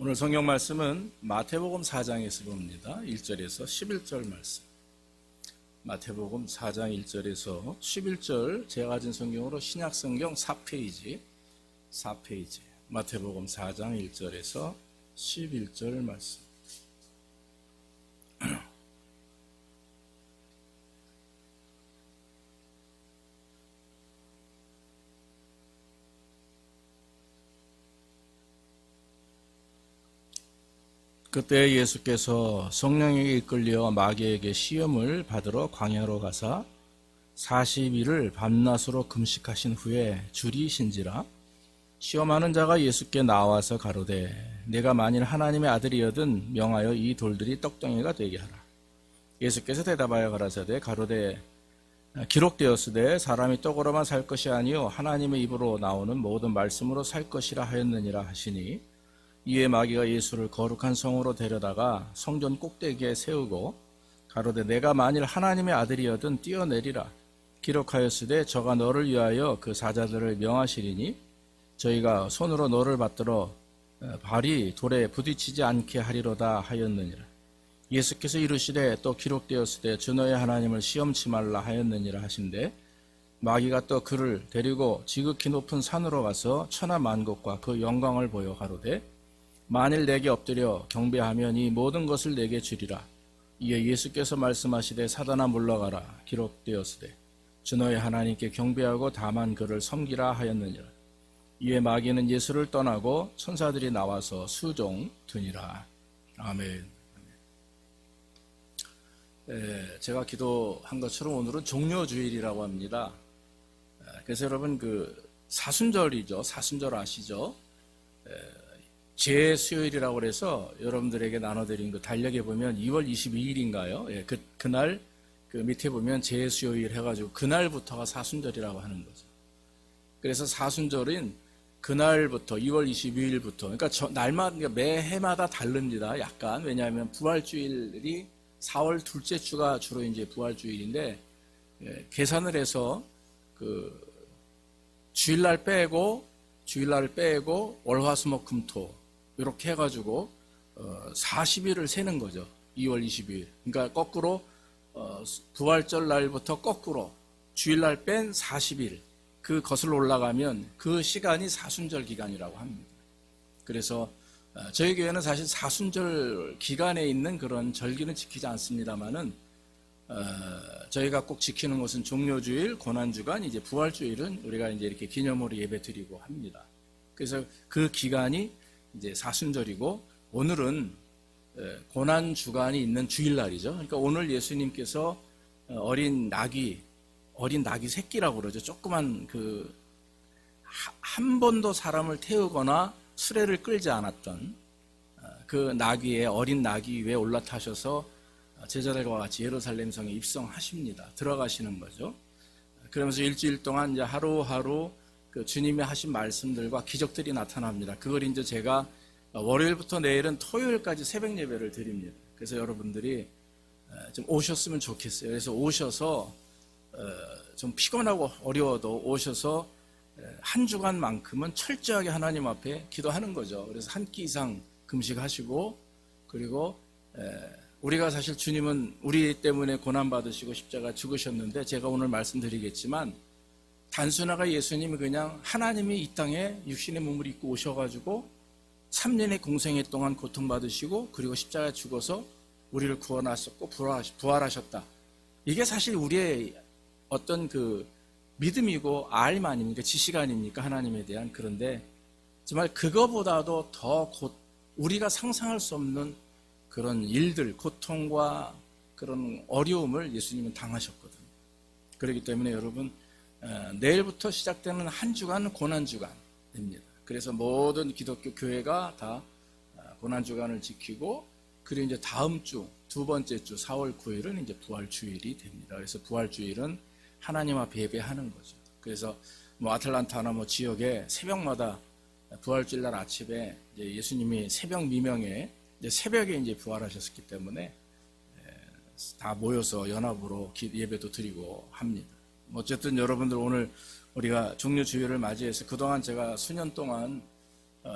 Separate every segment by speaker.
Speaker 1: 오늘 성경 말씀은 마태복음 4장에서 봅니다. 1절에서 11절 말씀. 마태복음 4장 1절에서 11절, 제가 가진 성경으로 신약성경 4페이지. 마태복음 4장 1절에서 11절 말씀. 그때 예수께서 성령에게 이끌려 마귀에게 시험을 받으러 광야로 가사 40일을 밤낮으로 금식하신 후에 줄이신지라. 시험하는 자가 예수께 나와서 가로되 내가 만일 하나님의 아들이여든 명하여 이 돌들이 떡덩이가 되게 하라. 예수께서 대답하여 가라사대 가로되 기록되었으되 사람이 떡으로만 살 것이 아니요 하나님의 입으로 나오는 모든 말씀으로 살 것이라 하였느니라 하시니, 이에 마귀가 예수를 거룩한 성으로 데려다가 성전 꼭대기에 세우고 가로되 내가 만일 하나님의 아들이여든 뛰어내리라. 기록하였으되 저가 너를 위하여 그 사자들을 명하시리니 저희가 손으로 너를 받들어 발이 돌에 부딪히지 않게 하리로다 하였느니라. 예수께서 이르시되 또 기록되었으되 주 너의 하나님을 시험치 말라 하였느니라 하신대, 마귀가 또 그를 데리고 지극히 높은 산으로 가서 천하 만국과 그 영광을 보여 가로되 만일 내게 엎드려 경배하면 이 모든 것을 내게 주리라. 이에 예수께서 말씀하시되 사단아 물러가라. 기록되었으되 주 너의 하나님께 경배하고 다만 그를 섬기라 하였느니라. 이에 마귀는 예수를 떠나고 천사들이 나와서 수종 드니라. 아멘. 제가 기도한 것처럼 오늘은 종료주일이라고 합니다. 그래서 여러분 사순절이죠. 사순절 아시죠? 제수요일이라고 해서 여러분들에게 나눠드린 그 달력에 보면 2월 22일인가요? 그날 밑에 보면 제수요일 해가지고 그날부터가 사순절이라고 하는 거죠. 그래서 사순절인 그날부터 2월 22일부터, 그러니까 날마다 매해마다 다릅니다. 약간. 왜냐하면 부활주일이 4월 둘째 주가 주로 이제 부활주일인데, 계산을 해서 주일날 빼고 월화수목금토 이렇게 해가지고 40일을 세는 거죠. 2월 22일. 그러니까 거꾸로 부활절 날부터 거꾸로 주일날 뺀 40일, 그 거슬러 올라가면 그 시간이 사순절 기간이라고 합니다. 그래서 저희 교회는 사실 사순절 기간에 있는 그런 절기는 지키지 않습니다만은 저희가 꼭 지키는 것은 종료주일, 고난주간, 이제 부활주일은 우리가 이제 이렇게 기념으로 예배 드리고 합니다. 그래서 그 기간이 이제 사순절이고, 오늘은 고난주간이 있는 주일날이죠. 그러니까 오늘 예수님께서 어린 나귀 새끼라고 그러죠. 조그만 한 번도 사람을 태우거나 수레를 끌지 않았던 그 어린 나귀 위에 올라타셔서 제자들과 같이 예루살렘 성에 입성하십니다. 들어가시는 거죠. 그러면서 일주일 동안 이제 하루하루 그 주님이 하신 말씀들과 기적들이 나타납니다. 그걸 이제 제가 월요일부터 내일은 토요일까지 새벽 예배를 드립니다. 그래서 여러분들이 좀 오셨으면 좋겠어요. 그래서 오셔서 좀 피곤하고 어려워도 오셔서 한 주간만큼은 철저하게 하나님 앞에 기도하는 거죠. 그래서 한 끼 이상 금식하시고, 그리고 우리가 사실 주님은 우리 때문에 고난받으시고 십자가 죽으셨는데, 제가 오늘 말씀드리겠지만 단순하게 예수님이 그냥 하나님이 이 땅에 육신의 몸을 입고 오셔가지고 3년의 공생애 동안 고통받으시고 그리고 십자가에 죽어서 우리를 구원하셨고 부활하셨다. 이게 사실 우리의 어떤 믿음이고 알 아닙니까? 지식 아닙니까? 하나님에 대한. 그런데 정말 그거보다도 더 우리가 상상할 수 없는 그런 일들, 고통과 그런 어려움을 예수님은 당하셨거든요. 그렇기 때문에 여러분, 내일부터 시작되는 한 주간은 고난주간입니다. 그래서 모든 기독교 교회가 다 고난주간을 지키고, 그리고 이제 다음 주, 두 번째 주 4월 9일은 이제 부활주일이 됩니다. 그래서 부활주일은 하나님 앞에 예배하는 거죠. 그래서 아틀란타나 지역에 새벽마다 부활주일 날 아침에 이제 예수님이 새벽 미명에 새벽에 이제 부활하셨기 때문에 다 모여서 연합으로 예배도 드리고 합니다. 어쨌든 여러분들, 오늘 우리가 종료주일을 맞이해서 그동안 제가 수년 동안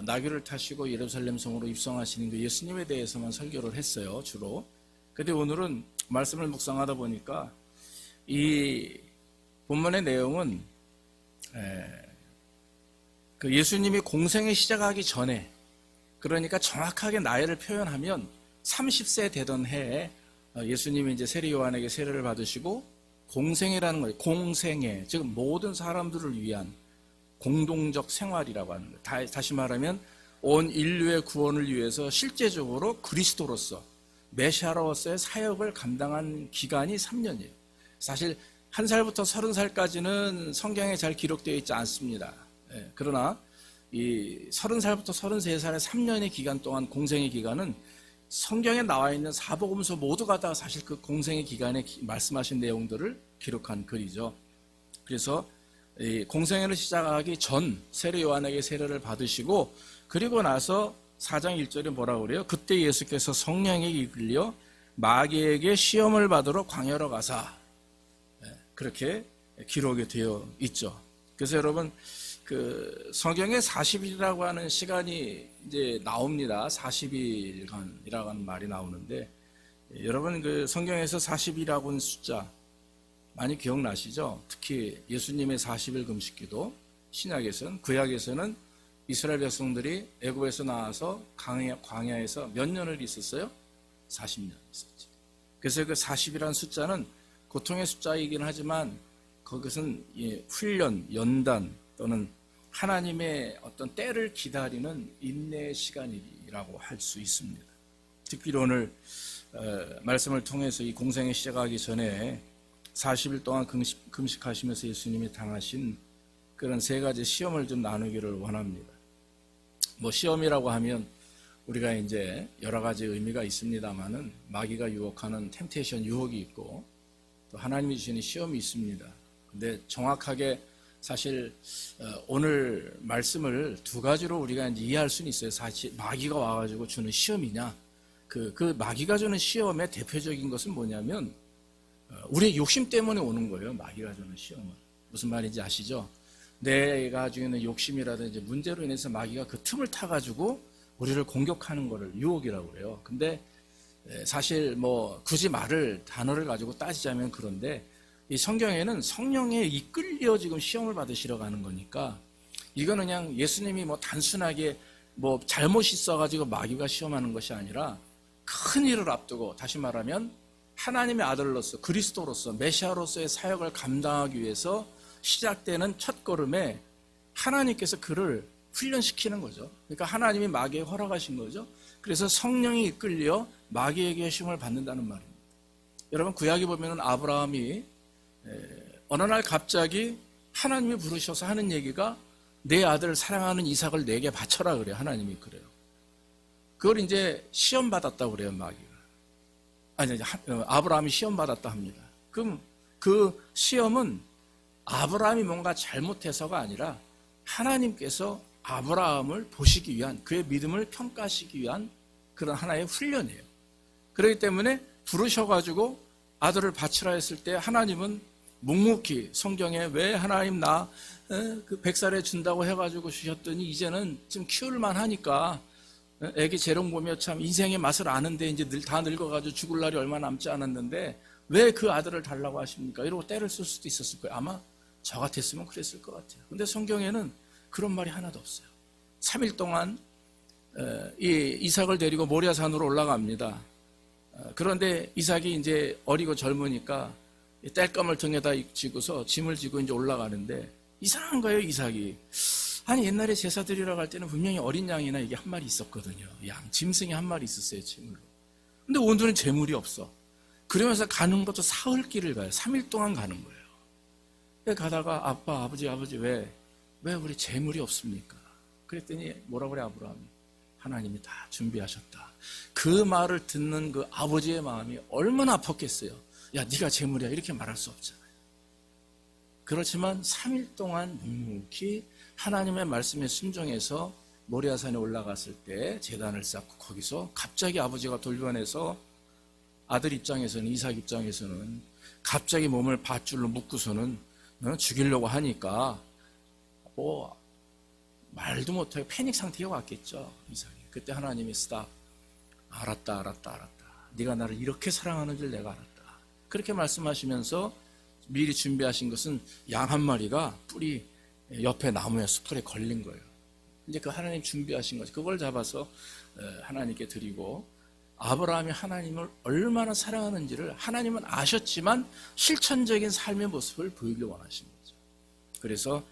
Speaker 1: 나귀를 타시고 예루살렘 성으로 입성하시는 그 예수님에 대해서만 설교를 했어요, 주로. 근데 오늘은 말씀을 묵상하다 보니까 이 본문의 내용은 그 예수님이 공생을 시작하기 전에, 그러니까 정확하게 나이를 표현하면 30세 되던 해에 예수님이 이제 세례 요한에게 세례를 받으시고 공생애라는 거예요. 공생애, 즉 모든 사람들을 위한 공동적 생활이라고 하는 거예요. 다시 말하면 온 인류의 구원을 위해서 실제적으로 그리스도로서 메시아로서의 사역을 감당한 기간이 3년이에요. 사실 1살부터 30살까지는 성경에 잘 기록되어 있지 않습니다. 그러나 이 30살부터 33살의 3년의 기간 동안 공생의 기간은 성경에 나와 있는 사복음서 모두가 다 사실 그 공생의 기간에 말씀하신 내용들을 기록한 글이죠. 그래서 이 공생애를 시작하기 전 세례 요한에게 세례를 받으시고, 그리고 나서 4장 1절에 뭐라고 그래요? 그때 예수께서 성령에게 이끌려 마귀에게 시험을 받으러 광야로 가사, 그렇게 기록이 되어 있죠. 그래서 여러분, 그 성경에 40일이라고 하는 시간이 이제 나옵니다. 40일간이라고 하는 말이 나오는데, 여러분 그 성경에서 40일이라고 하는 숫자 많이 기억나시죠? 특히 예수님의 40일 금식기도, 신약에서는, 구약에서는 이스라엘 백성들이 애굽에서 나와서 광야에서 몇 년을 있었어요? 40년 있었죠. 그래서 그 40이라는 숫자는 고통의 숫자이긴 하지만 그것은 훈련, 연단 또는 하나님의 어떤 때를 기다리는 인내의 시간이라고 할 수 있습니다. 특별히 오늘 말씀을 통해서 이 공생에 시작하기 전에 40일 동안 금식하시면서 예수님이 당하신 그런 3가지 시험을 좀 나누기를 원합니다. 뭐 시험이라고 하면 우리가 이제 여러 가지 의미가 있습니다만은 마귀가 유혹하는 템테이션, 유혹이 있고 또 하나님이 주시는 시험이 있습니다. 근데 정확하게 사실 오늘 말씀을 2가지로 우리가 이제 이해할 수는 있어요. 사실 마귀가 와가지고 주는 시험이냐, 그 마귀가 주는 시험의 대표적인 것은 뭐냐면 우리의 욕심 때문에 오는 거예요. 마귀가 주는 시험은. 무슨 말인지 아시죠? 내가 가지고 있는 욕심이라든지 문제로 인해서 마귀가 그 틈을 타가지고 우리를 공격하는 거를 유혹이라고 그래요. 근데 사실 뭐 굳이 단어를 가지고 따지자면 그런데 이 성경에는 성령에 이끌려 지금 시험을 받으시러 가는 거니까, 이거는 그냥 예수님이 뭐 단순하게 뭐 잘못이 있어가지고 마귀가 시험하는 것이 아니라 큰 일을 앞두고, 다시 말하면 하나님의 아들로서 그리스도로서 메시아로서의 사역을 감당하기 위해서 시작되는 첫걸음에 하나님께서 그를 훈련시키는 거죠. 그러니까 하나님이 마귀에게 허락하신 거죠. 그래서 성령이 이끌려 마귀에게 시험을 받는다는 말입니다. 여러분 구약에 보면 아브라함이 어느 날 갑자기 하나님이 부르셔서 하는 얘기가 내 아들 사랑하는 이삭을 내게 바쳐라 그래요. 하나님이 그래요. 그걸 이제 시험 받았다고 그래요. 마귀가. 아니, 아브라함이 시험 받았다 합니다. 그럼 그 시험은 아브라함이 뭔가 잘못해서가 아니라 하나님께서 아브라함을 보시기 위한, 그의 믿음을 평가하시기 위한 그런 하나의 훈련이에요. 그렇기 때문에 부르셔가지고 아들을 바치라 했을 때 하나님은 묵묵히 성경에 왜 하나님 그 100살에 준다고 해가지고 주셨더니 이제는 좀 키울만 하니까 애기 재롱 보며 참 인생의 맛을 아는데 이제 다 늙어가지고 죽을 날이 얼마 남지 않았는데 왜 그 아들을 달라고 하십니까? 이러고 때를 쓸 수도 있었을 거예요. 아마 저 같았으면 그랬을 것 같아요. 근데 성경에는 그런 말이 하나도 없어요. 3일 동안 이 이삭을 데리고 모리아산으로 올라갑니다. 그런데 이삭이 이제 어리고 젊으니까 땔감을 등에다 지고서 짐을 지고 이제 올라가는데 이상한 거예요, 이삭이. 아니 옛날에 제사 드리러 갈 때는 분명히 어린 양이나 이게 한 마리 있었거든요. 짐승이 한 마리 있었어요, 제물로. 근데 오늘은 제물이 없어. 그러면서 가는 것도 사흘길을 가요. 3일 동안 가는 거예요. 가다가 아빠, 아버지 왜 우리 제물이 없습니까? 그랬더니 뭐라고 그래 아브라함이? 하나님이 다 준비하셨다. 그 말을 듣는 그 아버지의 마음이 얼마나 아팠겠어요. 야, 네가 제물이야 이렇게 말할 수 없잖아요. 그렇지만 3일 동안 묵묵히 하나님의 말씀에 순종해서 모리아산에 올라갔을 때 제단을 쌓고 거기서 갑자기 아버지가 돌변해서 아들 입장에서는, 이삭 입장에서는 갑자기 몸을 밧줄로 묶고서는 죽이려고 하니까 말도 못하고 패닉 상태에 왔겠죠. 이삭이. 그때 하나님이 스탑. 알았다. 네가 나를 이렇게 사랑하는 줄 내가 알았다. 그렇게 말씀하시면서 미리 준비하신 것은 양 한 마리가 뿔이 옆에 나무에 수풀에 걸린 거예요. 이제 그 하나님 준비하신 거죠. 그걸 잡아서 하나님께 드리고, 아브라함이 하나님을 얼마나 사랑하는지를 하나님은 아셨지만 실천적인 삶의 모습을 보이길 원하신 거죠. 그래서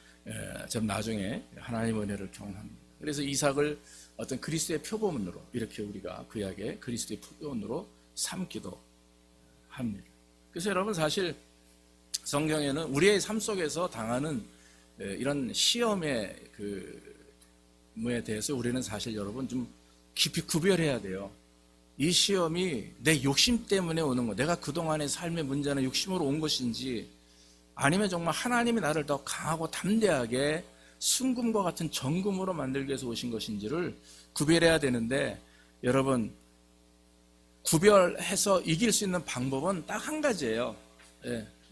Speaker 1: 좀 나중에 하나님의 은혜를 경험합니다. 그래서 이삭을 어떤 그리스도의 표본으로, 이렇게 우리가 구약의 그리스도의 표본으로 삼기도 합니다. 그래서 여러분, 사실 성경에는 우리의 삶 속에서 당하는 이런 시험의 그에 대해서 우리는 사실 여러분 좀 깊이 구별해야 돼요. 이 시험이 내 욕심 때문에 오는 거, 내가 그동안의 삶의 문제는 욕심으로 온 것인지, 아니면 정말 하나님이 나를 더 강하고 담대하게 순금과 같은 정금으로 만들기 위해서 오신 것인지를 구별해야 되는데, 여러분, 구별해서 이길 수 있는 방법은 딱 한 가지예요.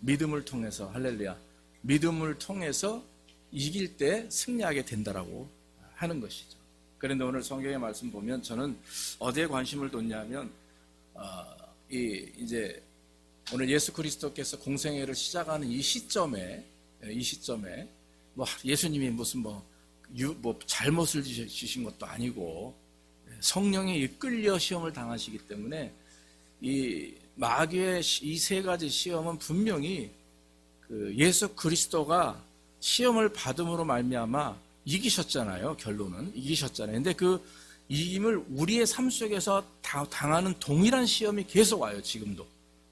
Speaker 1: 믿음을 통해서, 할렐루야. 믿음을 통해서 이길 때 승리하게 된다라고 하는 것이죠. 그런데 오늘 성경의 말씀 보면 저는 어디에 관심을 뒀냐면, 이제 오늘 예수 그리스도께서 공생애를 시작하는 이 시점에 뭐 예수님이 무슨 뭐 잘못을 지신 것도 아니고 성령에 이끌려 시험을 당하시기 때문에 이 마귀의 이 세 가지 시험은 분명히 그 예수 그리스도가 시험을 받음으로 말미암아 이기셨잖아요. 결론은 이기셨잖아요. 근데 그 이김을 우리의 삶 속에서 당하는 동일한 시험이 계속 와요. 지금도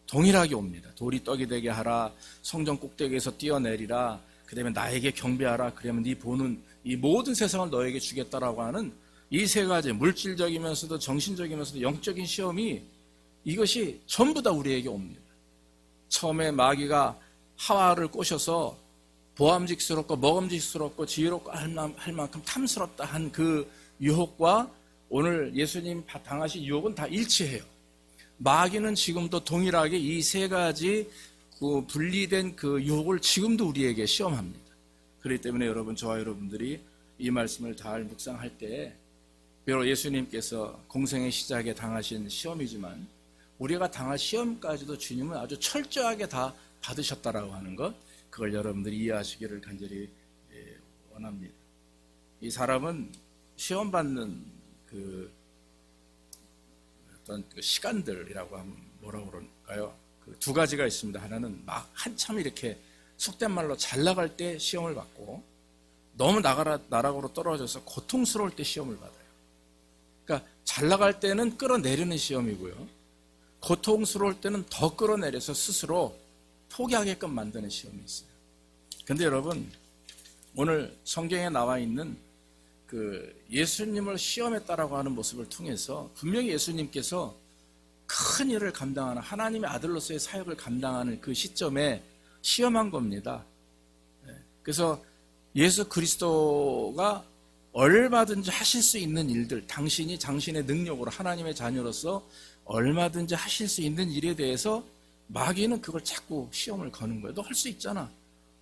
Speaker 1: 동일하게 옵니다. 돌이 떡이 되게 하라, 성전 꼭대기에서 뛰어내리라, 그 다음에 나에게 경배하라, 그러면 네 보는 이 모든 세상을 너에게 주겠다라고 하는 이 세 가지, 물질적이면서도 정신적이면서도 영적인 시험이, 이것이 전부 다 우리에게 옵니다. 처음에 마귀가 하와를 꼬셔서 보암직스럽고 먹음직스럽고 지혜롭고 할 만큼 탐스럽다 한 그 유혹과 오늘 예수님 당하신 유혹은 다 일치해요. 마귀는 지금도 동일하게 이 세 가지 그 분리된 그 유혹을 지금도 우리에게 시험합니다. 그렇기 때문에 여러분, 저와 여러분들이 이 말씀을 잘 묵상할 때, 비록 예수님께서 공생의 시작에 당하신 시험이지만 우리가 당할 시험까지도 주님은 아주 철저하게 다 받으셨다라고 하는 것, 그걸 여러분들이 이해하시기를 간절히 원합니다. 이 사람은 시험받는 그 어떤 그 시간들이라고 하면 뭐라고 그럴까요? 그 두 가지가 있습니다. 하나는 막 한참 이렇게 속된 말로 잘 나갈 때 시험을 받고, 너무 나락으로 떨어져서 고통스러울 때 시험을 받아요. 그러니까 잘 나갈 때는 끌어내리는 시험이고요, 고통스러울 때는 더 끌어내려서 스스로 포기하게끔 만드는 시험이 있어요. 근데 여러분, 오늘 성경에 나와 있는 그 예수님을 시험했다라고 하는 모습을 통해서 분명히 예수님께서 큰 일을 감당하는, 하나님의 아들로서의 사역을 감당하는 그 시점에 시험한 겁니다. 그래서 예수 그리스도가 얼마든지 하실 수 있는 일들, 당신이 당신의 능력으로 하나님의 자녀로서 얼마든지 하실 수 있는 일에 대해서 마귀는 그걸 자꾸 시험을 거는 거예요. 너 할 수 있잖아.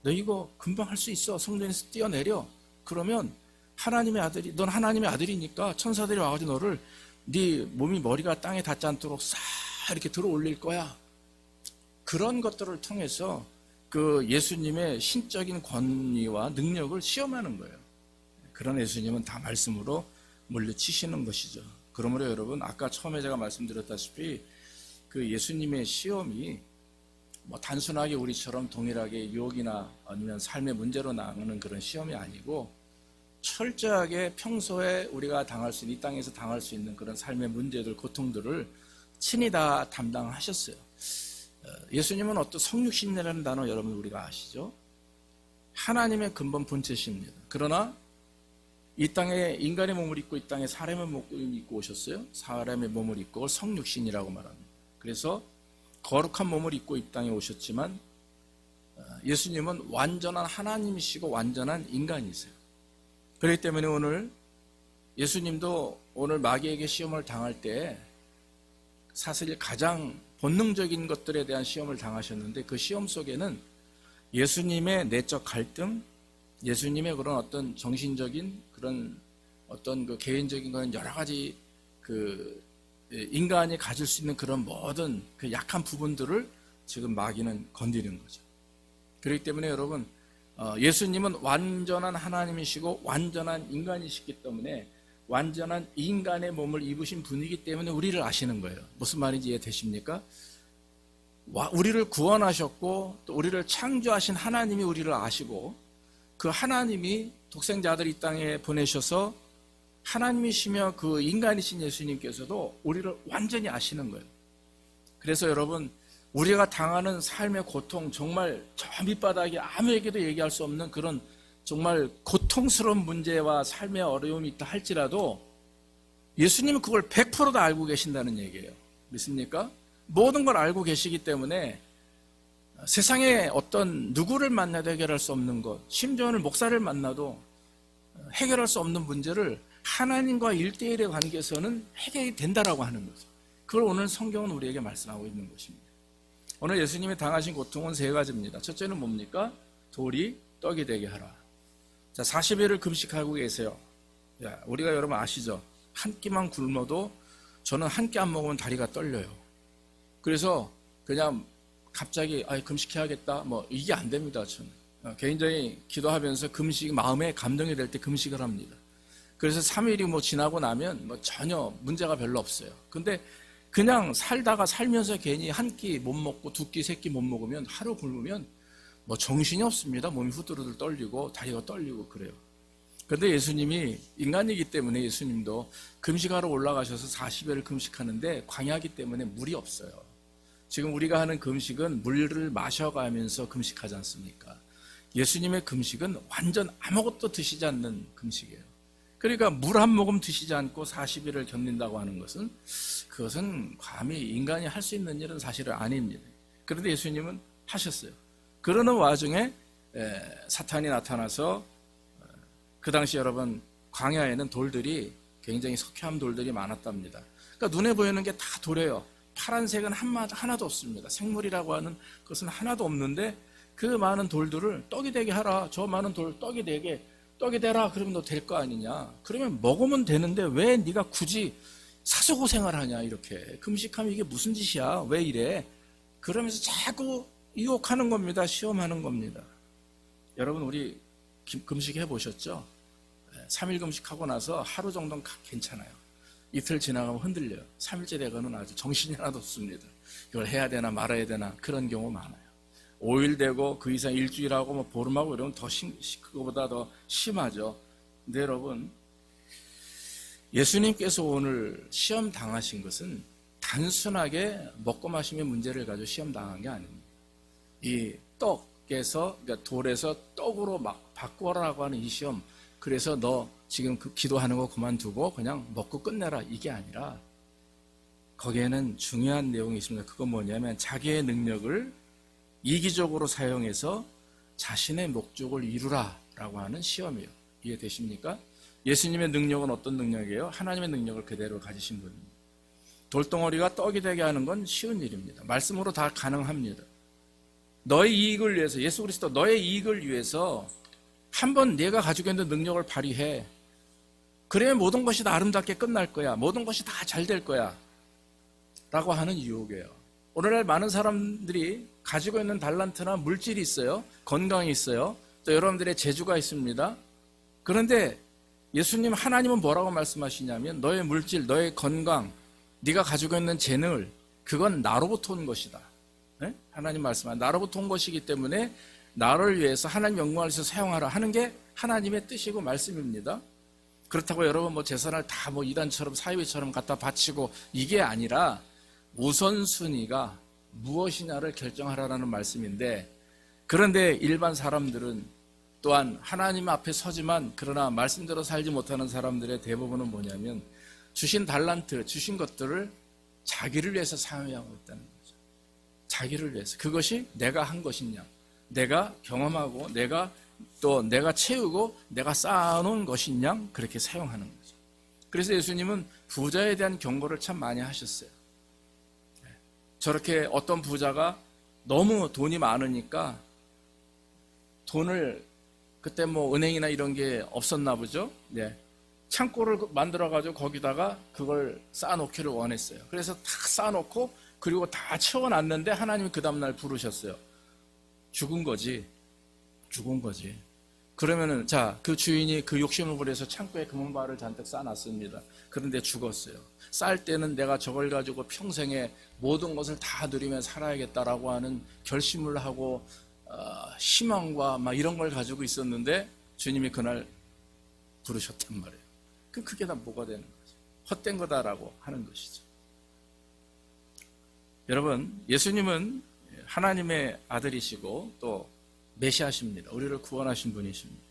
Speaker 1: 너 이거 금방 할 수 있어. 성전에서 뛰어내려. 그러면 하나님의 아들이, 넌 하나님의 아들이니까 천사들이 와가지고 너를, 네 몸이 머리가 땅에 닿지 않도록 싹 이렇게 들어 올릴 거야. 그런 것들을 통해서 그 예수님의 신적인 권위와 능력을 시험하는 거예요. 그런 예수님은 다 말씀으로 물리치시는 것이죠. 그러므로 여러분, 아까 처음에 제가 말씀드렸다시피 그 예수님의 시험이 뭐 단순하게 우리처럼 동일하게 유혹이나 아니면 삶의 문제로 나오는 그런 시험이 아니고, 철저하게 평소에 우리가 당할 수 있는, 이 땅에서 당할 수 있는 그런 삶의 문제들, 고통들을 친히 다 담당하셨어요. 예수님은 어떤 성육신이라는 단어 여러분 우리가 아시죠? 하나님의 근본 본체십니다. 그러나 이 땅에 인간의 몸을 입고 이 땅에 사람의 몸을 입고 오셨어요. 사람의 몸을 입고 그걸 성육신이라고 말합니다. 그래서 거룩한 몸을 입고 이 땅에 오셨지만 예수님은 완전한 하나님이시고 완전한 인간이세요. 그렇기 때문에 오늘 예수님도 오늘 마귀에게 시험을 당할 때 사실 가장 본능적인 것들에 대한 시험을 당하셨는데, 그 시험 속에는 예수님의 내적 갈등, 예수님의 그런 어떤 정신적인 그런 어떤 그 개인적인 그런 여러 가지 그 인간이 가질 수 있는 그런 모든 그 약한 부분들을 지금 마귀는 건드리는 거죠. 그렇기 때문에 여러분, 예수님은 완전한 하나님이시고 완전한 인간이시기 때문에 완전한 인간의 몸을 입으신 분이기 때문에 우리를 아시는 거예요. 무슨 말인지 이해되십니까? 우리를 구원하셨고 또 우리를 창조하신 하나님이 우리를 아시고 그 하나님이 독생자 아들 이 땅에 보내셔서 하나님이시며 그 인간이신 예수님께서도 우리를 완전히 아시는 거예요. 그래서 여러분, 우리가 당하는 삶의 고통, 정말 저 밑바닥에 아무에게도 얘기할 수 없는 그런 정말 고통스러운 문제와 삶의 어려움이 있다 할지라도 예수님은 그걸 100%다 알고 계신다는 얘기예요. 믿습니까? 모든 걸 알고 계시기 때문에 세상에 어떤 누구를 만나도 해결할 수 없는 것, 심지어는 목사를 만나도 해결할 수 없는 문제를 하나님과 1대1의 관계에서는 해결이 된다라고 하는 거죠. 그걸 오늘 성경은 우리에게 말씀하고 있는 것입니다. 오늘 예수님이 당하신 고통은 3가지입니다. 첫째는 뭡니까? 돌이 떡이 되게 하라. 자, 40일을 금식하고 계세요. 우리가 여러분 아시죠? 한 끼만 굶어도 저는 한 끼 안 먹으면 다리가 떨려요. 그래서 그냥 갑자기 금식해야겠다 뭐 이게 안 됩니다. 저는 개인적인 기도하면서 금식 마음에 감동이 될 때 금식을 합니다. 그래서 3일이 뭐 지나고 나면 뭐 전혀 문제가 별로 없어요. 근데 그냥 살면서 괜히 한 끼 못 먹고 2끼, 3끼 못 먹으면 하루 굶으면 뭐 정신이 없습니다. 몸이 후들후들 떨리고 다리가 떨리고 그래요. 그런데 예수님이 인간이기 때문에 예수님도 금식하러 올라가셔서 40일을 금식하는데 광야이기 때문에 물이 없어요. 지금 우리가 하는 금식은 물을 마셔가면서 금식하지 않습니까? 예수님의 금식은 완전 아무것도 드시지 않는 금식이에요. 그러니까 물 한 모금 드시지 않고 40일을 견딘다고 하는 것은 그것은 감히 인간이 할 수 있는 일은 사실은 아닙니다. 그런데 예수님은 하셨어요. 그러는 와중에 사탄이 나타나서 그 당시 여러분 광야에는 돌들이 굉장히 석회암 돌들이 많았답니다. 그러니까 눈에 보이는 게 다 돌이에요. 파란색은 하나도 없습니다. 생물이라고 하는 것은 하나도 없는데 그 많은 돌들을 떡이 되게 하라. 저 많은 돌 떡이 되라. 그러면 너 될 거 아니냐. 그러면 먹으면 되는데 왜 네가 굳이 사소고생을 하냐. 이렇게 금식하면 이게 무슨 짓이야. 왜 이래. 그러면서 자꾸 유혹하는 겁니다. 시험하는 겁니다. 여러분 우리 금식 해보셨죠? 3일 금식하고 나서 하루 정도는 괜찮아요. 이틀 지나가면 흔들려요. 3일째 되고는 아주 정신이 하나도 없습니다. 이걸 해야 되나 말아야 되나 그런 경우 많아요. 5일 되고 그 이상 일주일하고 뭐 보름하고 이러면 그거보다 더 심하죠. 근데 여러분 예수님께서 오늘 시험 당하신 것은 단순하게 먹고 마시면 문제를 가지고 시험 당한 게 아닙니다. 이 떡에서 그러니까 돌에서 떡으로 막 바꾸라고 하는 이 시험, 그래서 너 지금 그 기도하는 거 그만두고 그냥 먹고 끝내라 이게 아니라 거기에는 중요한 내용이 있습니다. 그건 뭐냐면 자기의 능력을 이기적으로 사용해서 자신의 목적을 이루라라고 하는 시험이에요. 이해되십니까? 예수님의 능력은 어떤 능력이에요? 하나님의 능력을 그대로 가지신 분입니다. 돌덩어리가 떡이 되게 하는 건 쉬운 일입니다. 말씀으로 다 가능합니다. 너의 이익을 위해서, 예수 그리스도 너의 이익을 위해서 한번 내가 가지고 있는 능력을 발휘해. 그래야 모든 것이 다 아름답게 끝날 거야. 모든 것이 다 잘 될 거야. 라고 하는 유혹이에요. 오늘날 많은 사람들이 가지고 있는 달란트나 물질이 있어요. 건강이 있어요. 또 여러분들의 재주가 있습니다. 그런데 예수님 하나님은 뭐라고 말씀하시냐면 너의 물질, 너의 건강, 네가 가지고 있는 재능을 그건 나로부터 온 것이다. 네? 하나님 말씀은 나로부터 온 것이기 때문에 나를 위해서 하나님 영광을 위해서 사용하라 하는 게 하나님의 뜻이고 말씀입니다. 그렇다고 여러분 뭐 재산을 다 뭐 이단처럼 사이비처럼 갖다 바치고 이게 아니라 우선순위가 무엇이냐를 결정하라는 말씀인데, 그런데 일반 사람들은 또한 하나님 앞에 서지만 그러나 말씀대로 살지 못하는 사람들의 대부분은 뭐냐면 주신 달란트, 주신 것들을 자기를 위해서 사용하고 있다는 거죠. 자기를 위해서. 그것이 내가 한 것이냐, 내가 경험하고 내가 채우고 내가 쌓아놓은 것이냐, 그렇게 사용하는 거죠. 그래서 예수님은 부자에 대한 경고를 참 많이 하셨어요. 저렇게 어떤 부자가 너무 돈이 많으니까 돈을 그때 뭐 은행이나 이런 게 없었나 보죠. 네. 창고를 만들어가지고 거기다가 그걸 쌓아놓기를 원했어요. 그래서 다 쌓아놓고 그리고 다 채워놨는데 하나님이 그 다음날 부르셨어요. 죽은 거지. 죽은 거지. 그러면은 자, 그 주인이 그 욕심을 부려서 창고에 금은발을 잔뜩 쌓아놨습니다. 그런데 죽었어요. 쌓을 때는 내가 저걸 가지고 평생에 모든 것을 다 누리며 살아야겠다라고 하는 결심을 하고 희망과 막 이런 걸 가지고 있었는데 주님이 그날 부르셨단 말이에요. 그게 다 뭐가 되는 거죠? 헛된 거다라고 하는 것이죠. 여러분, 예수님은 하나님의 아들이시고 또 메시아십니다. 우리를 구원하신 분이십니다.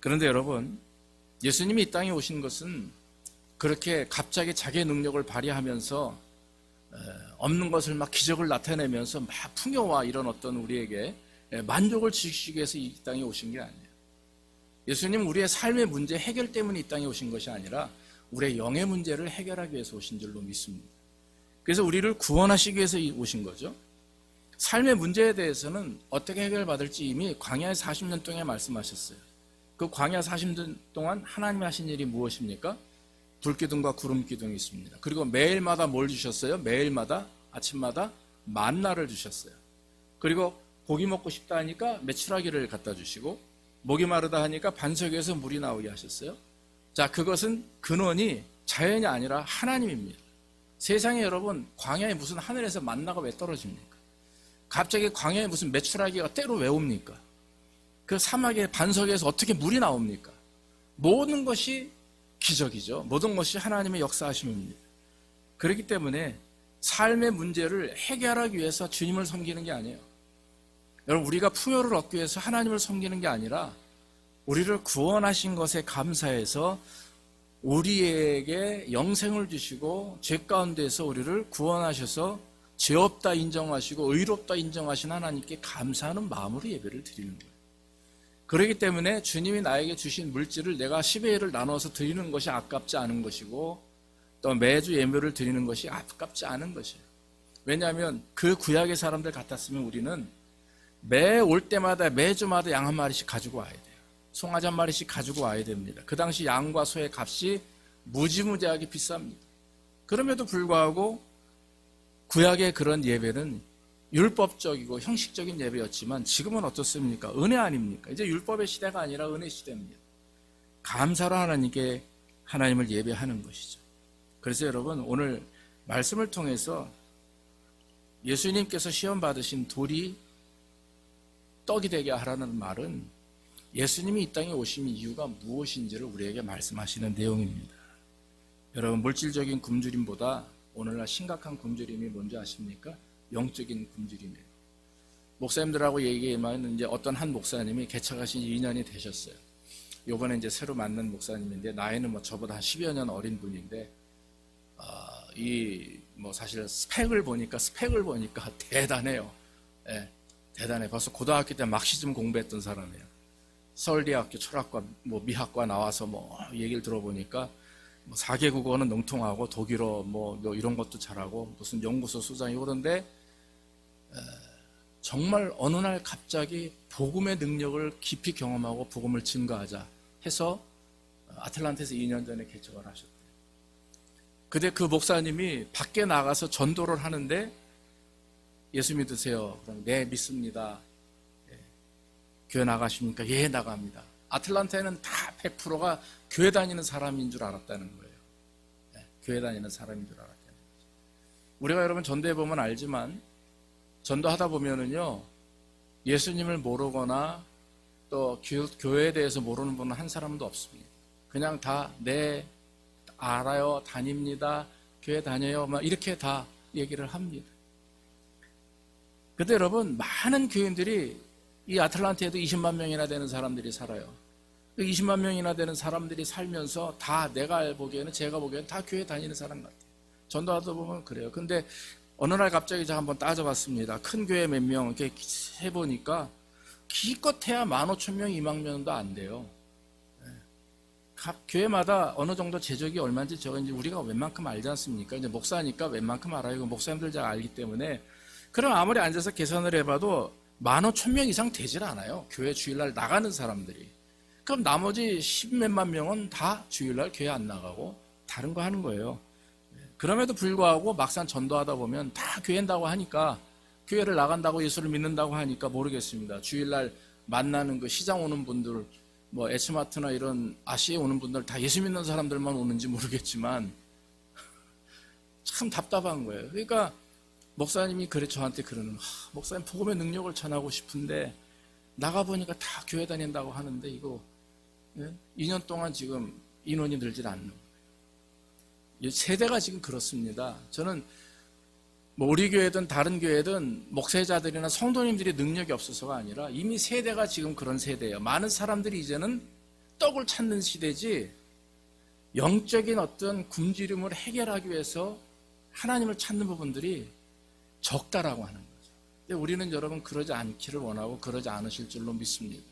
Speaker 1: 그런데 여러분, 예수님이 이 땅에 오신 것은 그렇게 갑자기 자기의 능력을 발휘하면서 없는 것을 막 기적을 나타내면서 막 풍요와 이런 어떤 우리에게 만족을 주시기 위해서 이 땅에 오신 게 아니에요. 예수님은 우리의 삶의 문제 해결 때문에 이 땅에 오신 것이 아니라 우리의 영의 문제를 해결하기 위해서 오신 줄로 믿습니다. 그래서 우리를 구원하시기 위해서 오신 거죠. 삶의 문제에 대해서는 어떻게 해결받을지 이미 광야의 40년 동안에 말씀하셨어요. 그 광야 40년 동안 하나님이 하신 일이 무엇입니까? 불기둥과 구름기둥이 있습니다. 그리고 매일마다 뭘 주셨어요? 매일마다 아침마다 만나를 주셨어요. 그리고 고기 먹고 싶다 하니까 메추라기를 갖다 주시고 목이 마르다 하니까 반석 위에서 물이 나오게 하셨어요. 자, 그것은 근원이 자연이 아니라 하나님입니다. 세상에 여러분, 광야에 무슨 하늘에서 만나가 왜 떨어집니까? 갑자기 광야에 무슨 메추라기가 때로 왜 옵니까? 그 사막의 반석에서 어떻게 물이 나옵니까? 모든 것이 기적이죠. 모든 것이 하나님의 역사하심입니다. 그렇기 때문에 삶의 문제를 해결하기 위해서 주님을 섬기는 게 아니에요. 여러분, 우리가 풍요를 얻기 위해서 하나님을 섬기는 게 아니라 우리를 구원하신 것에 감사해서 우리에게 영생을 주시고 죄 가운데서 우리를 구원하셔서 죄 없다 인정하시고 의롭다 인정하신 하나님께 감사하는 마음으로 예배를 드리는 거예요. 그렇기 때문에 주님이 나에게 주신 물질을 내가 10의 1을 나눠서 드리는 것이 아깝지 않은 것이고 또 매주 예배를 드리는 것이 아깝지 않은 것이에요. 왜냐하면 그 구약의 사람들 같았으면 우리는 매 올 때마다 매주마다 양 한 마리씩 가지고 와야 돼요. 송아지 한 마리씩 가지고 와야 됩니다. 그 당시 양과 소의 값이 무지무지하게 비쌉니다. 그럼에도 불구하고 구약의 그런 예배는 율법적이고 형식적인 예배였지만 지금은 어떻습니까? 은혜 아닙니까? 이제 율법의 시대가 아니라 은혜 시대입니다. 감사로 하나님께 하나님을 예배하는 것이죠. 그래서 여러분, 오늘 말씀을 통해서 예수님께서 시험 받으신 돌이 떡이 되게 하라는 말은 예수님이 이 땅에 오신 이유가 무엇인지를 우리에게 말씀하시는 내용입니다. 여러분, 물질적인 굶주림보다 오늘날 심각한 굶주림이 뭔지 아십니까? 영적인 굶주림이에요. 목사님들하고 얘기하면 이제 어떤 한 목사님이 개척하신 지 2년이 되셨어요. 요번에 이제 새로 만난 목사님인데 나이는 뭐 저보다 한 10여 년 어린 분인데 사실 스펙을 보니까 대단해요. 예, 대단해. 벌써 고등학교 때 막시즘 공부했던 사람이에요. 서울대학교 철학과 미학과 나와서 얘기를 들어보니까 4개 국어는 능통하고 독일어 이런 것도 잘하고 무슨 연구소 수장이고 그런데 정말 어느 날 갑자기 복음의 능력을 깊이 경험하고 복음을 증거하자 해서 아틀란타에서 2년 전에 개척을 하셨대요. 근데 그 목사님이 밖에 나가서 전도를 하는데 예수 믿으세요? 그럼 네, 믿습니다. 교회 나가십니까? 예, 나갑니다. 아틀란타에는 다 100%가 교회 다니는 사람인 줄 알았다는 거예요. 교회 다니는 사람인 줄 알았다는 거죠. 우리가 여러분 전도해 보면 알지만 전도하다 보면은요, 예수님을 모르거나 또 교회에 대해서 모르는 분은 한 사람도 없습니다. 그냥 다 네, 알아요, 다닙니다, 교회 다녀요, 이렇게 다 얘기를 합니다. 근데 여러분, 많은 교인들이 이 아틀란타에도 20만 명이나 되는 사람들이 살아요. 20만 명이나 되는 사람들이 살면서 다 내가 보기에는, 제가 보기에는 다 교회 다니는 사람 같아요. 전도하다 보면 그래요. 근데 어느 날 갑자기 제가 한번 따져봤습니다. 큰 교회 몇 명 이렇게 해보니까 기껏해야 15,000명, 2만 명도 안 돼요. 각 교회마다 어느 정도 재적이 얼마인지 적은지 우리가 웬만큼 알지 않습니까? 이제 목사니까 웬만큼 알아요. 목사님들 잘 알기 때문에. 그럼 아무리 앉아서 계산을 해봐도 10,000명, 1,000명 이상 되질 않아요. 교회 주일날 나가는 사람들이. 그럼 나머지 10몇만 명은 다 주일날 교회 안 나가고 다른 거 하는 거예요. 그럼에도 불구하고 막상 전도하다 보면 다 교회인다고 하니까, 교회를 나간다고 예수를 믿는다고 하니까 모르겠습니다. 주일날 만나는 그 시장 오는 분들, 뭐 에스마트나 이런 아시에 오는 분들 다 예수 믿는 사람들만 오는지 모르겠지만 참 답답한 거예요. 그러니까 목사님이 그래 저한테 그러는, 목사님 복음의 능력을 전하고 싶은데 나가보니까 다 교회 다닌다고 하는데 이거 2년 동안 지금 인원이 늘질 않는 거예요. 세대가 지금 그렇습니다. 저는 뭐 우리 교회든 다른 교회든 목회자들이나 성도님들이 능력이 없어서가 아니라 이미 세대가 지금 그런 세대예요. 많은 사람들이 이제는 떡을 찾는 시대지 영적인 어떤 굶주림을 해결하기 위해서 하나님을 찾는 부분들이 적다라고 하는 거죠. 근데 우리는 여러분 그러지 않기를 원하고 그러지 않으실 줄로 믿습니다.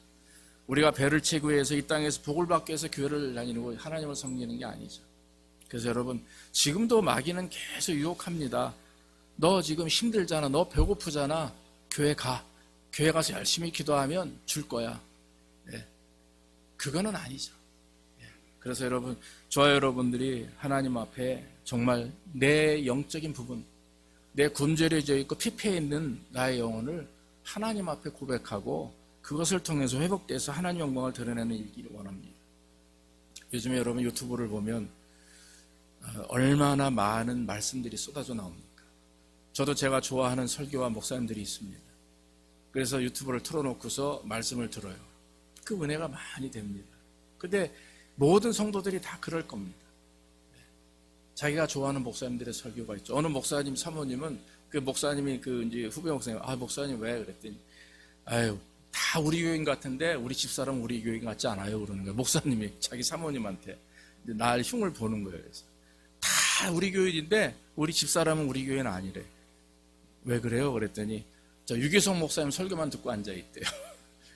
Speaker 1: 우리가 배를 채고 위해서 이 땅에서 복을 받기 위해서 교회를 다니고 하나님을 섬기는 게 아니죠. 그래서 여러분 지금도 마귀는 계속 유혹합니다. 너 지금 힘들잖아. 너 배고프잖아. 교회 가. 교회 가서 열심히 기도하면 줄 거야. 네. 그거는 아니죠. 네. 그래서 여러분, 저와 여러분들이 하나님 앞에 정말 내 영적인 부분, 내 굶주려져 있고 피폐해 있는 나의 영혼을 하나님 앞에 고백하고 그것을 통해서 회복돼서 하나님 영광을 드러내는 일기를 원합니다. 요즘에 여러분 유튜브를 보면 얼마나 많은 말씀들이 쏟아져 나옵니까? 저도 제가 좋아하는 설교와 목사님들이 있습니다. 그래서 유튜브를 틀어놓고서 말씀을 들어요. 그 은혜가 많이 됩니다. 근데 모든 성도들이 다 그럴 겁니다. 자기가 좋아하는 목사님들의 설교가 있죠. 어느 목사님 사모님은 그 목사님이 그 이제 후배 목사님, 목사님 왜 그랬더니, 다 우리 교인 같은데 우리 집사람 우리 교인 같지 않아요 그러는 거예요. 목사님이 자기 사모님한테 날 흉을 보는 거예요. 그래서 다 우리 교인인데 우리 집사람은 우리 교인 아니래. 왜 그래요? 그랬더니 저 유기성 목사님 설교만 듣고 앉아있대요.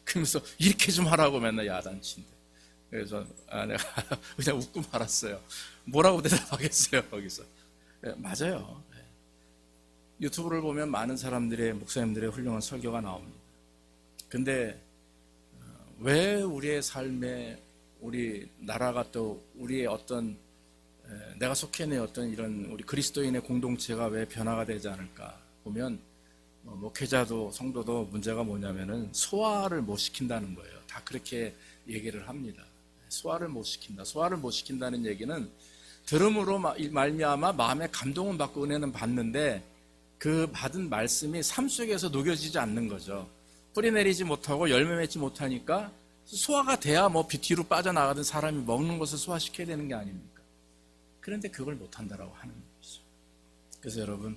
Speaker 1: 그러면서 이렇게 좀 하라고 맨날 야단친대. 그래서 내가 그냥 웃고 말았어요. 뭐라고 대답하겠어요 거기서. 네, 맞아요. 네. 유튜브를 보면 많은 사람들의 목사님들의 훌륭한 설교가 나옵니다. 근데 왜 우리의 삶에 우리 나라가 또 우리의 어떤 내가 속해 있는 어떤 이런 우리 그리스도인의 공동체가 왜 변화가 되지 않을까 보면 목회자도 성도도 문제가 뭐냐면은 소화를 못 시킨다는 거예요. 다 그렇게 얘기를 합니다. 소화를 못 시킨다. 소화를 못 시킨다는 얘기는 들음으로 말미암아 마음의 감동은 받고 은혜는 받는데 그 받은 말씀이 삶 속에서 녹여지지 않는 거죠. 뿌리 내리지 못하고 열매 맺지 못하니까 소화가 돼야 뭐 뒤로 빠져나가던 사람이 먹는 것을 소화시켜야 되는 게 아닙니까? 그런데 그걸 못한다라고 하는 거죠. 그래서 여러분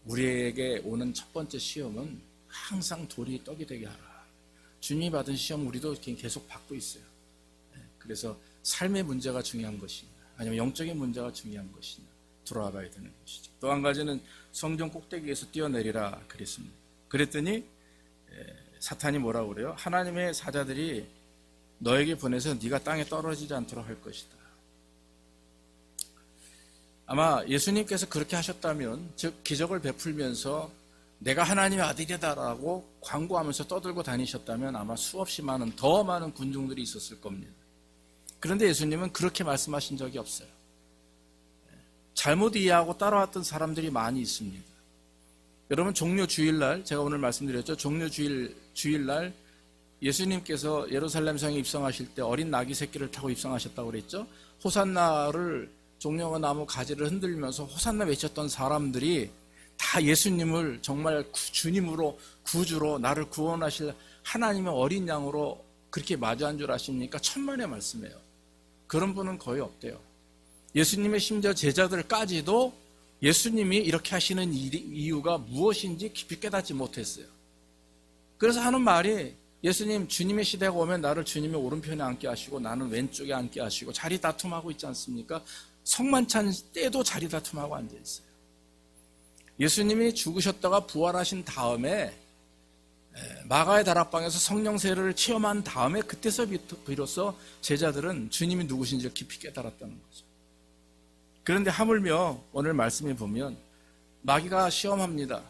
Speaker 1: 우리에게 오는 첫 번째 시험은 항상 돌이 떡이 되게 하라. 주님이 받은 시험 우리도 계속 받고 있어요. 그래서 삶의 문제가 중요한 것이냐 아니면 영적인 문제가 중요한 것이냐 돌아와 봐야 되는 것이죠. 또 한 가지는 성전 꼭대기에서 뛰어내리라 그랬습니다. 그랬더니 사탄이 뭐라고 그래요? 하나님의 사자들이 너에게 보내서 네가 땅에 떨어지지 않도록 할 것이다. 아마 예수님께서 그렇게 하셨다면, 즉 기적을 베풀면서 내가 하나님의 아들이다라고 광고하면서 떠들고 다니셨다면 아마 수없이 많은 더 많은 군중들이 있었을 겁니다. 그런데 예수님은 그렇게 말씀하신 적이 없어요. 잘못 이해하고 따라왔던 사람들이 많이 있습니다. 여러분 종려 주일날 제가 오늘 말씀드렸죠. 종려 주일날 예수님께서 예루살렘 성에 입성하실 때 어린 나귀 새끼를 타고 입성하셨다고 그랬죠. 호산나를 종려가 나무 가지를 흔들면서 호산나 외쳤던 사람들이 다 예수님을 정말 주님으로 구주로 나를 구원하실 하나님의 어린 양으로 그렇게 마주한 줄 아십니까? 천만의 말씀이에요. 그런 분은 거의 없대요. 예수님의 심지어 제자들까지도 예수님이 이렇게 하시는 이유가 무엇인지 깊이 깨닫지 못했어요. 그래서 하는 말이 예수님 주님의 시대가 오면 나를 주님의 오른편에 앉게 하시고 나는 왼쪽에 앉게 하시고 자리 다툼하고 있지 않습니까? 성만찬 때도 자리 다툼하고 앉아있어요. 예수님이 죽으셨다가 부활하신 다음에 마가의 다락방에서 성령 세례를 체험한 다음에 그때서 비로소 제자들은 주님이 누구신지를 깊이 깨달았다는 거죠. 그런데 하물며 오늘 말씀에 보면 마귀가 시험합니다.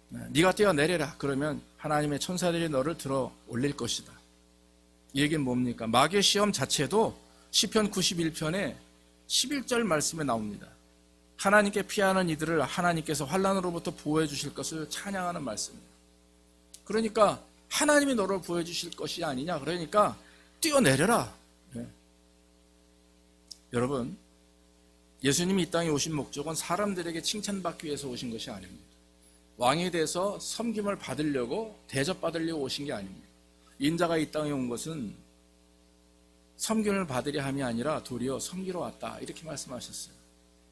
Speaker 1: 네가 뛰어내려라. 그러면 하나님의 천사들이 너를 들어 올릴 것이다. 이 얘기는 뭡니까? 마귀의 시험 자체도 시편 91편에 11절 말씀에 나옵니다. 하나님께 피하는 이들을 하나님께서 환난으로부터 보호해 주실 것을 찬양하는 말씀입니다. 그러니까 하나님이 너를 보호해 주실 것이 아니냐. 그러니까 뛰어내려라. 네. 여러분, 예수님이 이 땅에 오신 목적은 사람들에게 칭찬받기 위해서 오신 것이 아닙니다. 왕에 대해서 섬김을 받으려고 대접받으려고 오신 게 아닙니다. 인자가 이 땅에 온 것은 섬김을 받으려 함이 아니라 도리어 섬기러 왔다, 이렇게 말씀하셨어요.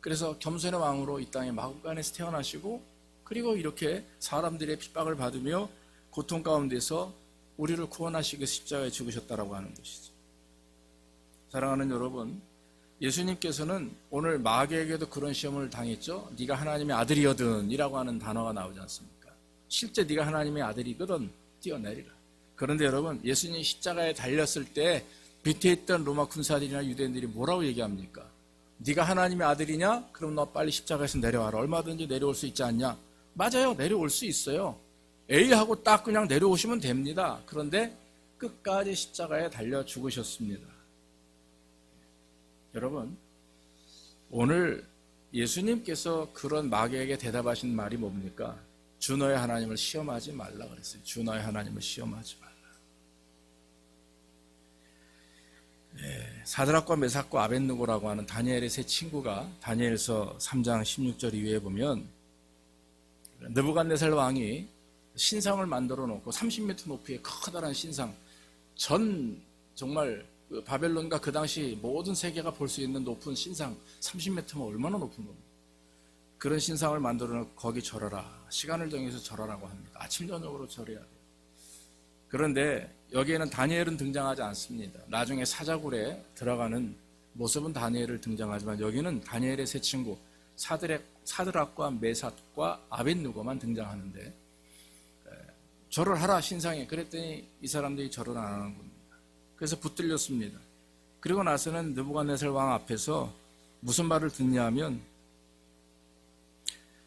Speaker 1: 그래서 겸손의 왕으로 이 땅에 마구간에서 태어나시고, 그리고 이렇게 사람들의 핍박을 받으며 고통 가운데서 우리를 구원하시기 위해서 십자가에 죽으셨다라고 하는 것이죠. 사랑하는 여러분, 예수님께서는 오늘 마귀에게도 그런 시험을 당했죠. 네가 하나님의 아들이거든 이라고 하는 단어가 나오지 않습니까? 실제 네가 하나님의 아들이거든 뛰어내리라. 그런데 여러분, 예수님이 십자가에 달렸을 때 밑에 있던 로마 군사들이나 유대인들이 뭐라고 얘기합니까? 네가 하나님의 아들이냐? 그럼 너 빨리 십자가에서 내려와라. 얼마든지 내려올 수 있지 않냐? 맞아요, 내려올 수 있어요. A하고 딱 그냥 내려오시면 됩니다. 그런데 끝까지 십자가에 달려 죽으셨습니다. 여러분, 오늘 예수님께서 그런 마귀에게 대답하신 말이 뭡니까? 주 너의 하나님을 시험하지 말라 그랬어요. 주 너의 하나님을 시험하지 말라. 네, 사드락과 메삭과 아벳느고라고 하는 다니엘의 세 친구가 다니엘서 3장 16절 이후에 보면 느부갓네살 왕이 신상을 만들어 놓고 30m 높이의 커다란 신상, 정말 바벨론과 그 당시 모든 세계가 볼 수 있는 높은 신상 30m면 얼마나 높은 겁니까? 그런 신상을 만들어 놓고 거기 절하라. 시간을 정해서 절하라고 합니다. 아침 저녁으로 절해야 돼요. 그런데 여기에는 다니엘은 등장하지 않습니다. 나중에 사자굴에 들어가는 모습은 다니엘을 등장하지만 여기는 다니엘의 세 친구 사드락과 메삭과 아벳느고만 등장하는데, 절을 하라 신상에. 그랬더니 이 사람들이 절을 안 하는 겁니다. 그래서 붙들렸습니다. 그리고 나서는 느부갓네살 왕 앞에서 무슨 말을 듣냐 하면,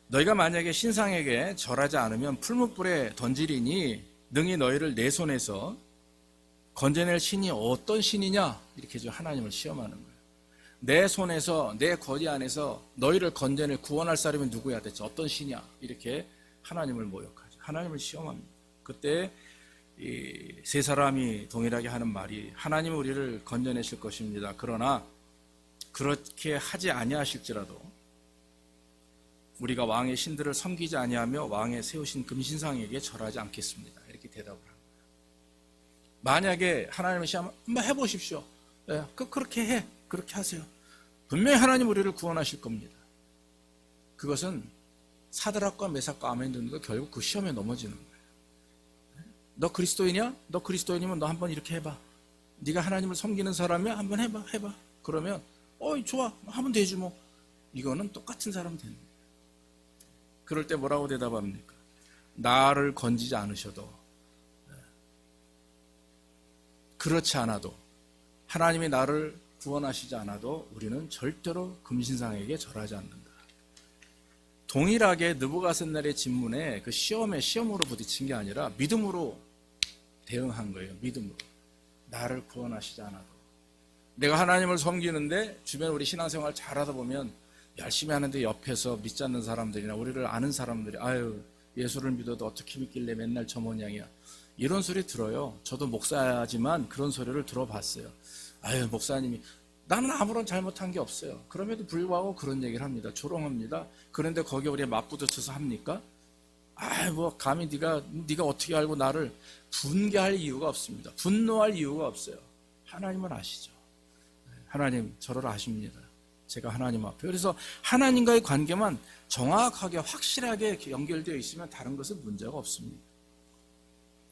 Speaker 1: 너희가 만약에 신상에게 절하지 않으면 풀무불에 던지리니 능히 너희를 내 손에서 건져낼 신이 어떤 신이냐, 이렇게 좀 하나님을 시험하는 거예요. 내 손에서, 내 거리 안에서 너희를 건져낼 구원할 사람이 누구야 대체 어떤 신이야, 이렇게 하나님을 모욕하죠. 하나님을 시험합니다. 그때 이 세 사람이 동일하게 하는 말이, 하나님은 우리를 건져내실 것입니다. 그러나 그렇게 하지 아니하실지라도 우리가 왕의 신들을 섬기지 아니하며 왕의 세우신 금신상에게 절하지 않겠습니다. 이렇게 대답을 합니다. 만약에 하나님을 시험하면 한번 해보십시오. 네, 그렇게 해. 그렇게 하세요. 분명히 하나님 우리를 구원하실 겁니다. 그것은 사드락과 메삭과 아벳느고가 결국 그 시험에 넘어지는 거예요. 너 그리스도인이야? 너 그리스도인이면 너 한번 이렇게 해봐. 네가 하나님을 섬기는 사람이야? 한번 해봐. 그러면 좋아, 하면 되지 뭐. 이거는 똑같은 사람 되는 거예요. 그럴 때 뭐라고 대답합니까? 나를 건지지 않으셔도, 그렇지 않아도, 하나님이 나를 구원하시지 않아도 우리는 절대로 금신상에게 절하지 않는다. 동일하게 느부갓네살의 진문에 그 시험으로 부딪힌 게 아니라 믿음으로 대응한 거예요. 믿음으로. 나를 구원하시지 않아도. 내가 하나님을 섬기는데 주변 우리 신앙생활 잘하다 보면 열심히 하는데 옆에서 믿지 않는 사람들이나 우리를 아는 사람들이 예수를 믿어도 어떻게 믿길래 맨날 저 모양이야, 이런 소리 들어요. 저도 목사지만 그런 소리를 들어봤어요. 목사님이 나는 아무런 잘못한 게 없어요. 그럼에도 불구하고 그런 얘기를 합니다. 조롱합니다. 그런데 거기에 우리가 맞부딪혀서 합니까? 감히 네가 어떻게 알고 나를, 분개할 이유가 없습니다. 분노할 이유가 없어요. 하나님은 아시죠. 하나님 저를 아십니다. 제가 하나님 앞에. 그래서 하나님과의 관계만 정확하게 확실하게 연결되어 있으면 다른 것은 문제가 없습니다.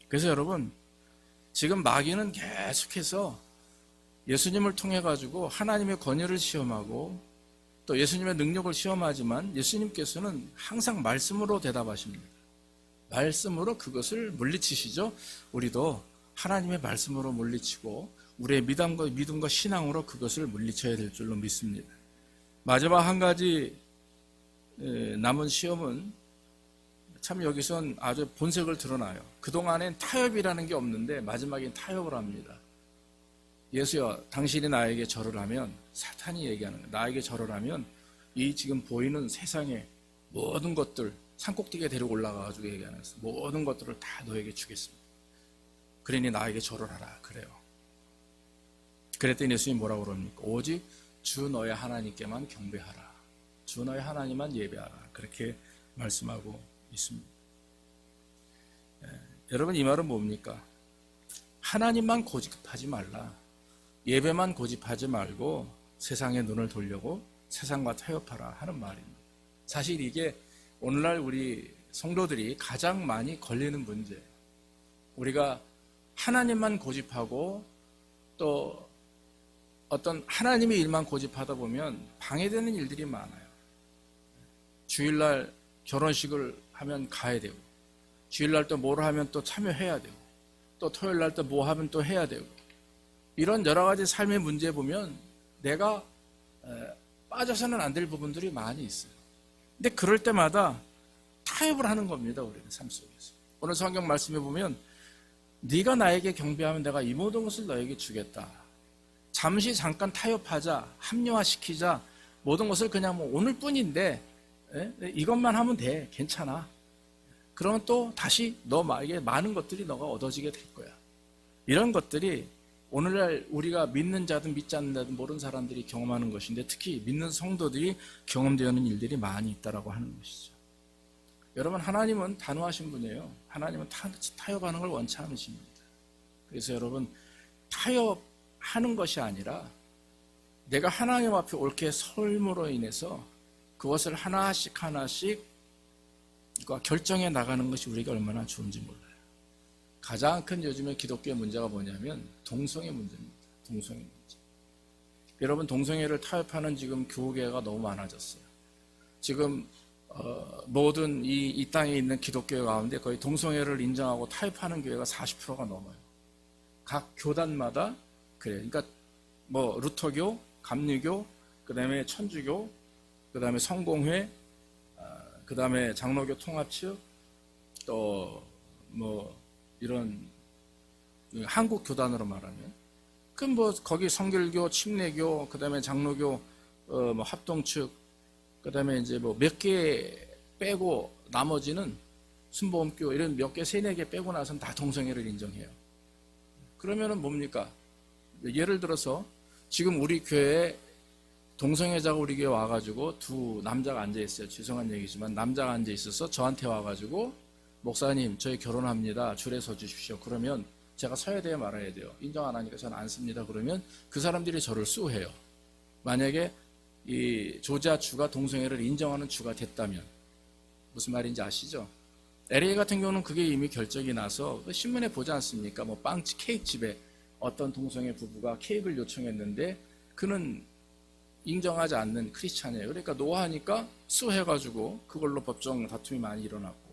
Speaker 1: 그래서 여러분, 지금 마귀는 계속해서 예수님을 통해 가지고 하나님의 권위를 시험하고 또 예수님의 능력을 시험하지만 예수님께서는 항상 말씀으로 대답하십니다. 말씀으로 그것을 물리치시죠. 우리도 하나님의 말씀으로 물리치고 우리의 믿음과 신앙으로 그것을 물리쳐야 될 줄로 믿습니다. 마지막 한 가지 남은 시험은 참 여기선 아주 본색을 드러나요. 그동안엔 타협이라는 게 없는데 마지막엔 타협을 합니다. 예수여, 당신이 나에게 절을 하면, 사탄이 얘기하는 거예요. 나에게 절을 하면 이 지금 보이는 세상의 모든 것들, 산꼭대기에 데리고 올라가가지고 얘기하는 거예요. 모든 것들을 다 너에게 주겠습니다. 그러니 나에게 절을 하라. 그래요. 그랬더니 예수님이 뭐라고 그럽니까? 오직 주 너의 하나님께만 경배하라. 주 너의 하나님만 예배하라. 그렇게 말씀하고 있습니다. 여러분, 이 말은 뭡니까? 하나님만 고집하지 말라. 예배만 고집하지 말고 세상에 눈을 돌려고 세상과 타협하라 하는 말입니다. 사실 이게 오늘날 우리 성도들이 가장 많이 걸리는 문제예요. 우리가 하나님만 고집하고 또 어떤 하나님의 일만 고집하다 보면 방해되는 일들이 많아요. 주일날 결혼식을 하면 가야 되고, 주일날 또 뭘 하면 또 참여해야 되고, 또 토요일날 또 뭐 하면 또 해야 되고, 이런 여러 가지 삶의 문제에 보면 내가 빠져서는 안 될 부분들이 많이 있어요. 근데 그럴 때마다 타협을 하는 겁니다. 우리는 삶 속에서. 오늘 성경 말씀에 보면 네가 나에게 경배하면 내가 이 모든 것을 너에게 주겠다. 잠시 잠깐 타협하자, 합리화시키자, 모든 것을 그냥 뭐 오늘 뿐인데 이것만 하면 돼, 괜찮아. 그러면 또 다시 너에게 많은 것들이 너가 얻어지게 될 거야. 이런 것들이 오늘날 우리가 믿는 자든 믿지 않는 자든 모르는 사람들이 경험하는 것인데, 특히 믿는 성도들이 경험되는 일들이 많이 있다라고 하는 것이죠. 여러분, 하나님은 단호하신 분이에요. 하나님은 타협하는 걸 원치 않으십니다. 그래서 여러분, 타협하는 것이 아니라 내가 하나님 앞에 옳게 설므로 인해서 그것을 하나씩 하나씩 결정해 나가는 것이 우리가 얼마나 좋은지 몰라요. 가장 큰 요즘에 기독교의 문제가 뭐냐면 동성애 문제입니다. 동성애 문제. 여러분, 동성애를 타협하는 지금 교회가 너무 많아졌어요. 지금 모든 이 땅에 있는 기독교 가운데 거의 동성애를 인정하고 타협하는 교회가 40%가 넘어요. 각 교단마다 그래요. 그러니까 뭐 루터교, 감리교, 그다음에 천주교, 그다음에 성공회, 그다음에 장로교 통합측, 또 뭐 이런 한국 교단으로 말하면 그럼 뭐 거기 성결교, 침례교, 그다음에 장로교, 뭐 합동측, 그다음에 이제 뭐 몇 개 빼고 나머지는 순복음교 이런 몇 개, 세네 개 빼고 나서는 다 동성애를 인정해요. 그러면은 뭡니까? 예를 들어서 지금 우리 교회에 동성애자가 우리 교회 와가지고 두 남자가 앉아 있어요. 죄송한 얘기지만 남자가 앉아 있어서 저한테 와가지고 목사님, 저희 결혼합니다. 줄에 서 주십시오. 그러면 제가 서야 돼요, 말아야 돼요? 인정 안 하니까 저는 안 씁니다. 그러면 그 사람들이 저를 수해요. 만약에 이 조지아 주가 동성애를 인정하는 주가 됐다면 무슨 말인지 아시죠? LA 같은 경우는 그게 이미 결정이 나서 신문에 보지 않습니까? 뭐 빵집, 케이크집에 어떤 동성애 부부가 케이크를 요청했는데 그는 인정하지 않는 크리스찬이에요. 그러니까 노하니까 수해가지고 그걸로 법정 다툼이 많이 일어났고,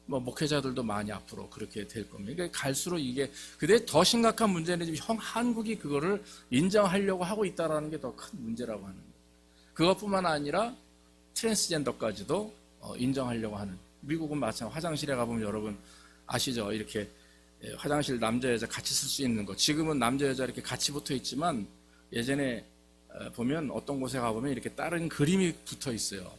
Speaker 1: 뭐 목회자들도 많이 앞으로 그렇게 될 겁니다. 그러니까 갈수록 이게 근데 더 심각한 문제는 지금 한국이 그거를 인정하려고 하고 있다라는 게 더 큰 문제라고 하는 거예요. 그것뿐만 아니라 트랜스젠더까지도 인정하려고 하는. 미국은 마찬가지. 화장실에 가보면 여러분 아시죠? 이렇게 화장실 남자 여자 같이 쓸 수 있는 거. 지금은 남자 여자 이렇게 같이 붙어 있지만 예전에 보면 어떤 곳에 가보면 이렇게 다른 그림이 붙어 있어요.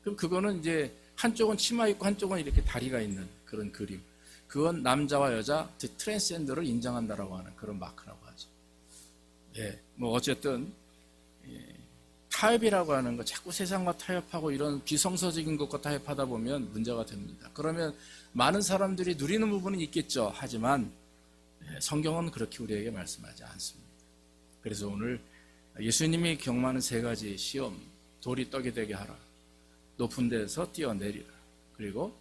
Speaker 1: 그럼 그거는 이제 한쪽은 치마 입고 한쪽은 이렇게 다리가 있는 그런 그림. 그건 남자와 여자, 트랜스젠더를 인정한다라고 하는 그런 마크라고 하죠. 예, 뭐 어쨌든 타협이라고 하는 거, 자꾸 세상과 타협하고 이런 비성서적인 것과 타협하다 보면 문제가 됩니다. 그러면 많은 사람들이 누리는 부분은 있겠죠. 하지만 성경은 그렇게 우리에게 말씀하지 않습니다. 그래서 오늘 예수님이 경험하는 세 가지 시험, 돌이 떡이 되게 하라, 높은 데서 뛰어내리라, 그리고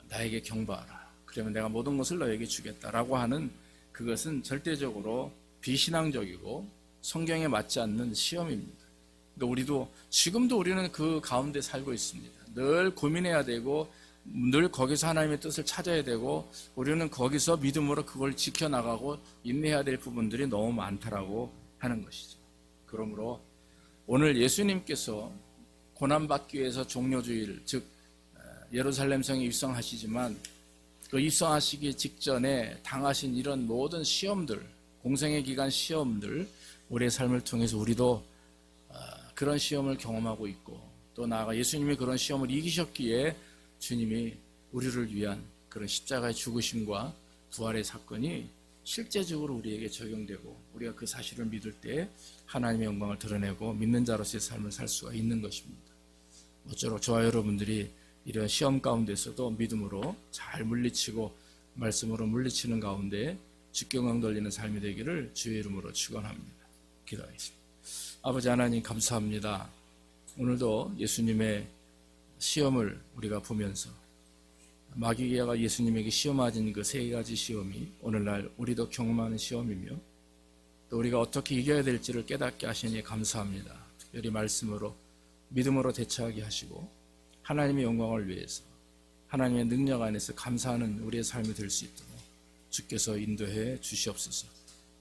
Speaker 1: 나에게 경배하라, 그러면 내가 모든 것을 너에게 주겠다라고 하는 그것은 절대적으로 비신앙적이고 성경에 맞지 않는 시험입니다. 그러니까 우리도 지금도 우리는 그 가운데 살고 있습니다. 늘 고민해야 되고 늘 거기서 하나님의 뜻을 찾아야 되고 우리는 거기서 믿음으로 그걸 지켜나가고 인내해야 될 부분들이 너무 많다라고 하는 것이죠. 그러므로 오늘 예수님께서 고난받기 위해서 종료주일, 즉 예루살렘 성에 입성하시지만 그 입성하시기 직전에 당하신 이런 모든 시험들, 공생의 기간 시험들, 우리의 삶을 통해서 우리도 그런 시험을 경험하고 있고, 또 나아가 예수님이 그런 시험을 이기셨기에 주님이 우리를 위한 그런 십자가의 죽으심과 부활의 사건이 실제적으로 우리에게 적용되고, 우리가 그 사실을 믿을 때 하나님의 영광을 드러내고 믿는 자로서의 삶을 살 수가 있는 것입니다. 모쪼록 저와 여러분들이 이런 시험 가운데서도 믿음으로 잘 물리치고 말씀으로 물리치는 가운데 직경강 돌리는 삶이 되기를 주의 이름으로 축원합니다. 기도하겠습니다. 아버지 하나님 감사합니다. 오늘도 예수님의 시험을 우리가 보면서 마귀가 예수님에게 시험하신 그 세 가지 시험이 오늘날 우리도 경험하는 시험이며, 또 우리가 어떻게 이겨야 될지를 깨닫게 하시니 감사합니다. 특별히 말씀으로 믿음으로 대처하게 하시고 하나님의 영광을 위해서 하나님의 능력 안에서 감사하는 우리의 삶이 될 수 있도록 주께서 인도해 주시옵소서.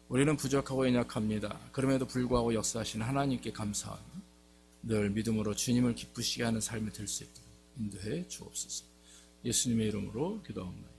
Speaker 1: 우리는 부족하고 연약합니다. 그럼에도 불구하고 역사하시는 하나님께 감사하며 늘 믿음으로 주님을 기쁘시게 하는 삶이 될 수 있도록 인도해 주옵소서. 예수님의 이름으로 기도합니다.